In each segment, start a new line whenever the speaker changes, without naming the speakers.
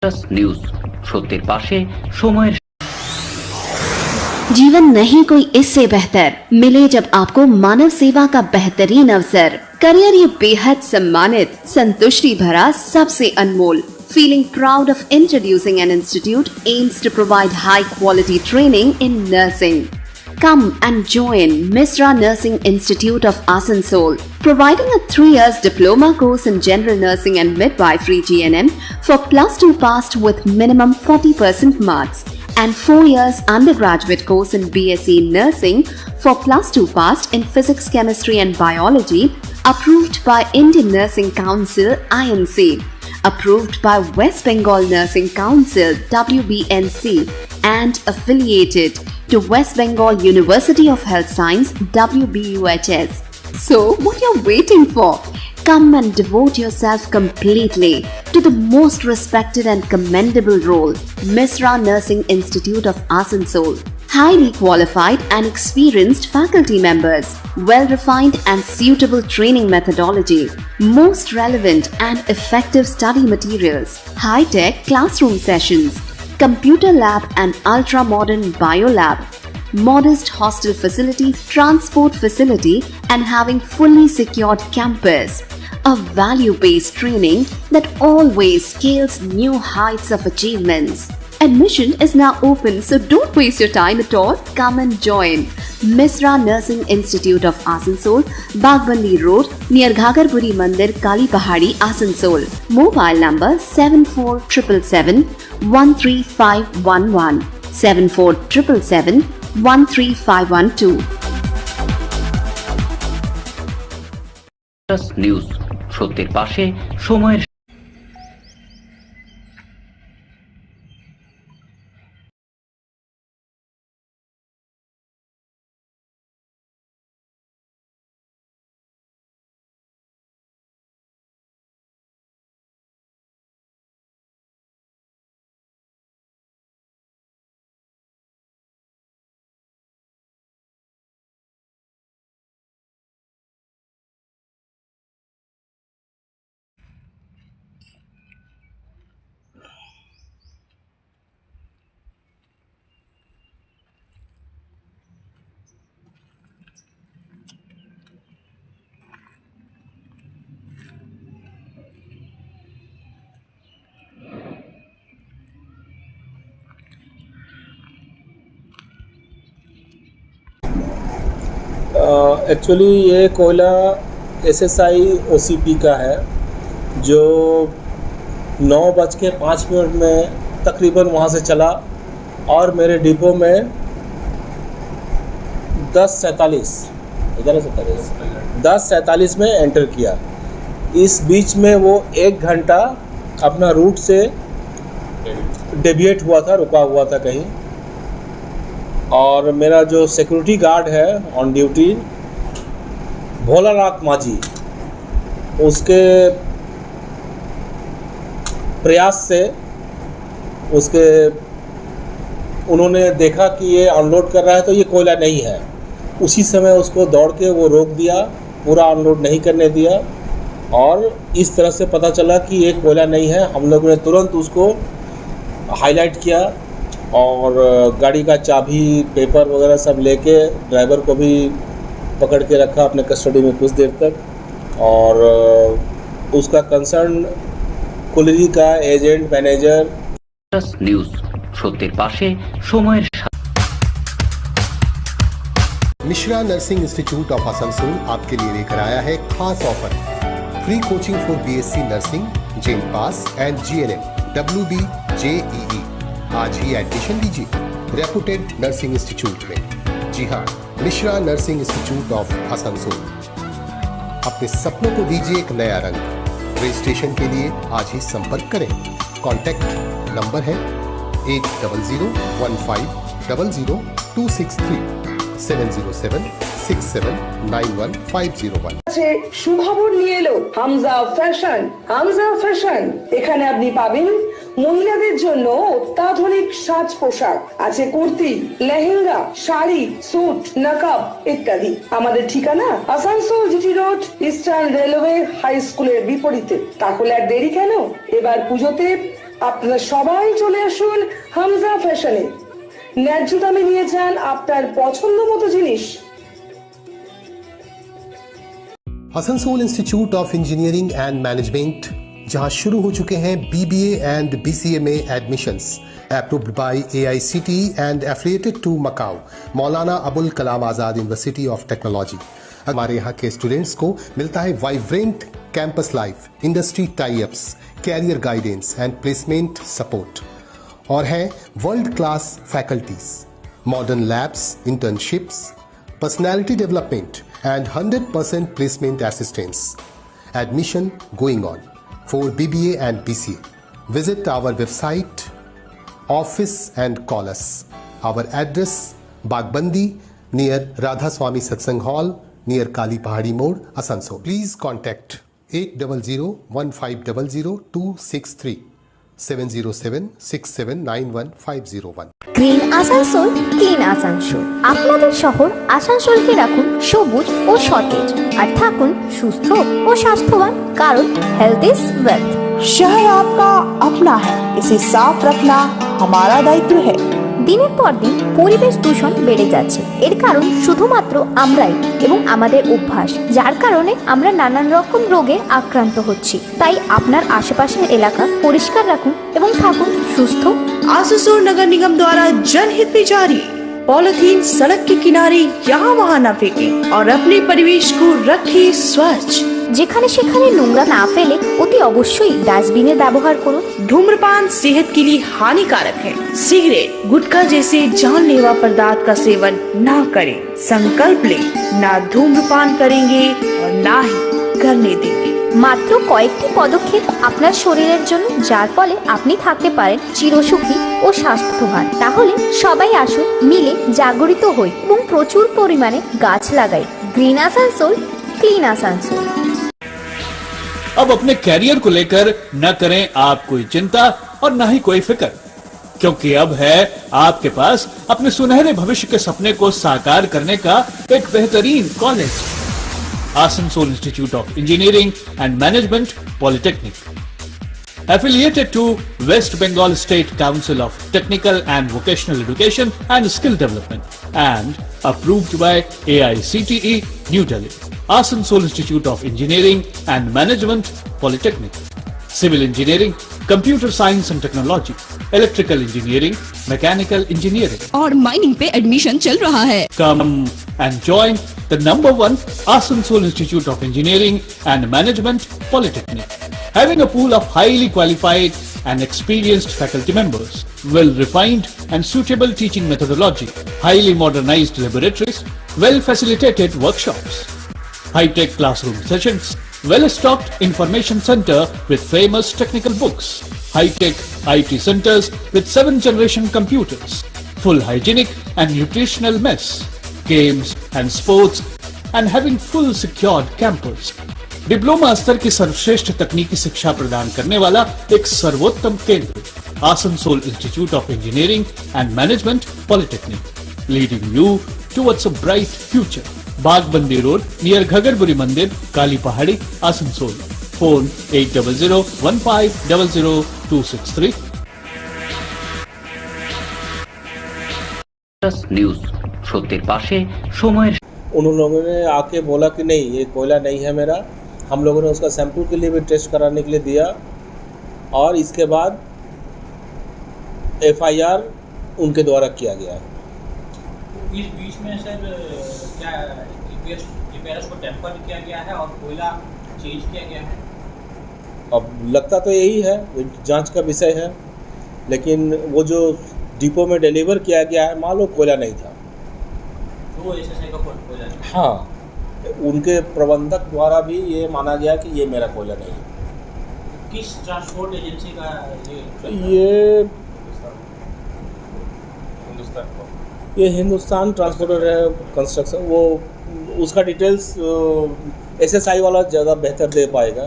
News সত্যের পাশে সময়ের।
जीवन नहीं कोई इससे बेहतर मिले जब आपको मानव सेवा का बेहतरीन अवसर। करियर ये बेहद सम्मानित, संतुष्टि भरा, सबसे अनमोल। Feeling proud of introducing an institute aims to provide high quality training in nursing. Come and join Misra Nursing Institute of Asansol, providing a 3 years diploma course in general nursing and midwifery GNM for +2 passed with minimum 40% marks, and 4 years undergraduate course in BSc Nursing for +2 passed in physics, chemistry and biology, approved by Indian Nursing Council INC, approved by West Bengal Nursing Council WBNC, and affiliated to West Bengal University of Health Science WBUHS. So, what you're waiting for? Come and devote yourself completely to the most respected and commendable role, Misra Nursing Institute of Asansol. Highly qualified and experienced faculty members, well-refined and suitable training methodology, most relevant and effective study materials, high-tech classroom sessions, computer lab and ultra-modern biolab, modest hostel facility, transport facility, and having fully secured campus. A value-based training that always scales new heights of achievements. Admission is now open, so don't waste your time at all. Come and join Misra Nursing Institute of Asansol, Bagbandi Road, near Ghagarpuri Mandir, Kali Pahadi, Asansol. Mobile number 7477713511, 7477713512.
News সত্যের পাশে সময়ের।
Actually ये कोयला SSI OCP का है जो 9:05 में तकरीबन वहाँ से चला और मेरे डिपो में 10:47 में एंटर किया। इस बीच में वो 1 घंटा अपना रूट से डेविएट हुआ था, रुका हुआ था कहीं। और मेरा जो सिक्योरिटी गार्ड है ऑन ड्यूटी भोलानाथ माझी, उसके प्रयास से उन्होंने देखा कि ये अनलोड कर रहा है तो ये कोयला नहीं है। उसी समय उसको दौड़ के वो रोक दिया, पूरा अनलोड नहीं करने दिया और इस तरह से पता चला कि ये कोयला नहीं है। हम लोगों ने तुरंत उसको हाईलाइट किया और गाड़ी का चाबी, पेपर वगैरह सब लेके ड्राइवर को भी पकड़ के रखा अपने कस्टडी में कुछ देर तक और उसका कंसर्न कुलरी का एजेंट मैनेजर।
নিউজ সত্যের পাশে সময়ের।
Mishra nursing institute of Asansol आपके लिए लेकर आया है खास offer. Free coaching for BSc nursing, जेन पास एंड GNM WB-JEE। आज ही एडमिशन लीजिए रेपुटेड नर्सिंग इंस्टीट्यूट में। जी हाँ, Mishra nursing institute of Asansol. अपने सपनों को दीजिए एक नया रंग। रजिस्ट्रेशन के लिए आज ही संपर्क करें। कॉन्टैक्ट नंबर है 8015000263 70767915501।
সুখবর নিয়ে এলো হামজা ফ্যাশন। এখানে আপনি পাবেন মহিলাদের জন্য অত্যাধুনিক সাজ পোশাক, আছে কুর্তি, লেহেঙ্গা, শাড়ি, স্যুট, নকাব ইত্যাদি। আমাদের ঠিকানা Asansol GT road, eastern railway high স্কুলের বিপরীতে। তাহলে আর দেরি কেন, এবার পুজোতে আপনারা সবাই চলে আসুন হামজা ফ্যাশনে, ন্যায্য দামে নিয়ে যান আপনার পছন্দ মতো জিনিস।
Asansol institute of engineering and management, जहां शुरू हो चुके हैं BBA एंड BCA में admissions, approved by AICTE and affiliated to Makaut Maulana Abul Kalam Azad university of technology. हमारे यहाँ के स्टूडेंट्स को मिलता है vibrant campus life, industry tie ups, career guidance and placement support, और हैं world class faculties, modern labs, internships, personality development and 100% placement assistance. Admission going on for BBA and BCA. Visit our website, office and call us. Our address, Bagbandi near Radha Swami Satsang Hall near Kali Pahadi Mode, Asansol. Please contact 800-1500-263 707-6791-501.
Green Asansol, clean Asansol. আপনাদের শহর আসানসোলকে রাখুন সবুজ ও সতেজ, আর থাকুন সুস্থ ও স্বাস্থ্যবান, কারণ health is wealth.
शहर आपका अपना है, इसे साफ रखना हमारा दायित्व है।
দিনের পর দিন পরিবেশ দূষণ বেড়ে যাচ্ছে। এর কারণ শুধুমাত্র আমরাই এবং আমাদের অভ্যাস, যার কারণে আমরা নানান রকম রোগে আক্রান্ত হচ্ছি। তাই আপনার আশেপাশের এলাকা পরিষ্কার রাখুন এবং থাকুন সুস্থ।
आसनसोल नगर निगम द्वारा जनहित में जारी। पॉलिथीन सड़क के किनारे यहाँ वहाँ न फेंकें और अपने परिवेश को रखें स्वच्छ।
যেখানে সেখানে নোংরা না ফেলে অতি অবশ্যই ডাস্টবিনের ব্যবহার করুন।
धूम्रपान सेहत के लिए हानिकारक है। सिगरेट, गुटखा जैसे जानलेवा पदार्थ का सेवन न करें। संकल्प लें, ना धूम्रपान करेंगे और ना ही करने देंगे।
মাত্র কয়েকটি পদক্ষেপ আপনার শরীরের জন্য, যার ফলে আপনি থাকতে পারেন চিরসুখী ও স্বাস্থ্যবান। তাহলে সবাই আসুন, মিলে জাগরিত হই এবং প্রচুর পরিমাণে গাছ লাগাই। Green Asansol, clean Asansol.
अब अपने कैरियर को लेकर न करें आप कोई चिंता और न ही कोई फिक्र, क्योंकि अब है आपके पास अपने सुनहरे भविष्य के सपने को साकार करने का एक बेहतरीन college, Asansol institute of engineering and management polytechnic, affiliated to West Bengal State Council of Technical and Vocational Education and Skill Development, and approved by AICTE, New Delhi. Asansol Institute of Engineering and Management Polytechnic, Civil Engineering, Computer Science and Technology, Electrical Engineering, Mechanical Engineering,
और mining पे admission चल रहा है।
Come and join the #1 Asansol Institute of Engineering and Management Polytechnic, having a pool of highly qualified and experienced faculty members, well-refined and suitable teaching methodology, highly modernized laboratories, well-facilitated workshops, high-tech classroom sessions, well-stocked information center with famous technical books, high-tech IT centers with 7th-generation computers, full hygienic and nutritional mess, games and sports, and having full secured campus. Diploma स्तर की सर्वश्रेष्ठ तकनीकी शिक्षा प्रदान करने वाला एक सर्वोत्तम केंद्र, Asansol institute of engineering and management polytechnic, leading you towards a bright future. Bagbandi road near Ghagarburi मंदिर, काली पहाड़ी, आसनसोल। फोन 8001500263।
নিউজ, সত্যের পাশে সময়ের।
उन लोगों ने आके बोला कि नहीं ये कोयला नहीं है मेरा। हम लोगों ने उसका सैंपल के लिए भी टेस्ट कराने के लिए दिया, और इसके बाद FIR उनके द्वारा किया गया है।
इस बीच में सर क्या EPRS को टेम्पर किया गया है और कोयला चेंज किया गया है?
अब लगता तो यही है, जांच का विषय है, लेकिन वो जो डिपो में डिलीवर किया गया है मान लो कोयला नहीं था।
तो SSI का कोयला नहीं?
हाँ, उनके प्रबंधक द्वारा भी ये माना गया कि ये मेरा कोयला नहीं है।
किस ट्रांसपोर्ट एजेंसी का
ये हिंदुस्तान ट्रांसपोर्टर है कंस्ट्रक्शन। वो उसका डिटेल्स SSI वाला ज़्यादा बेहतर दे पाएगा।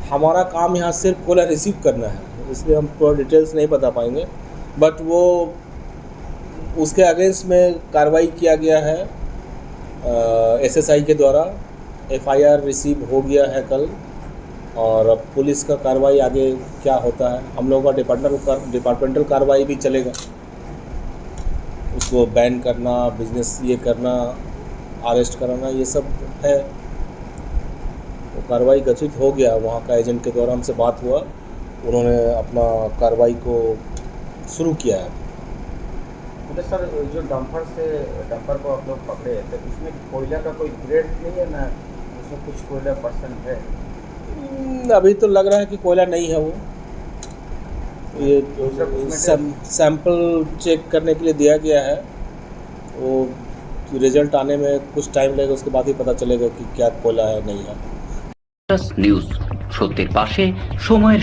हमारा काम यहाँ सिर्फ कोयला रिसीव करना है, इसलिए हम पूरा डिटेल्स नहीं बता पाएंगे। बट वो उसके अगेंस्ट में कार्रवाई किया गया है SSI के द्वारा। FIR रिसीव हो गया है कल, और अब पुलिस का कार्रवाई आगे क्या होता है, हम लोगों का डिपार्टमेंटल कार्रवाई भी चलेगा। उसको बैन करना, बिजनेस ये करना, अरेस्ट कराना, ये सब है। तो कार्रवाई गठित हो गया, वहाँ का एजेंट के द्वारा हमसे बात हुआ, उन्होंने अपना कार्रवाई को शुरू किया है।
तो सर जो डंपर को आप लोग पकड़े तो उसमें कोयला का कोई ग्रेड नहीं है ना, उसमें कुछ कोयला परसेंट है?
अभी तो लग रहा है कि कोयला नहीं है वो, ये सैंपल चेक करने के लिए दिया गया है। वो रिजल्ट आने में कुछ टाइम लगेगा, उसके बाद ही पता चलेगा कि क्या कोयला है नहीं है।
নিউজ সত্যের পাশে সময়ের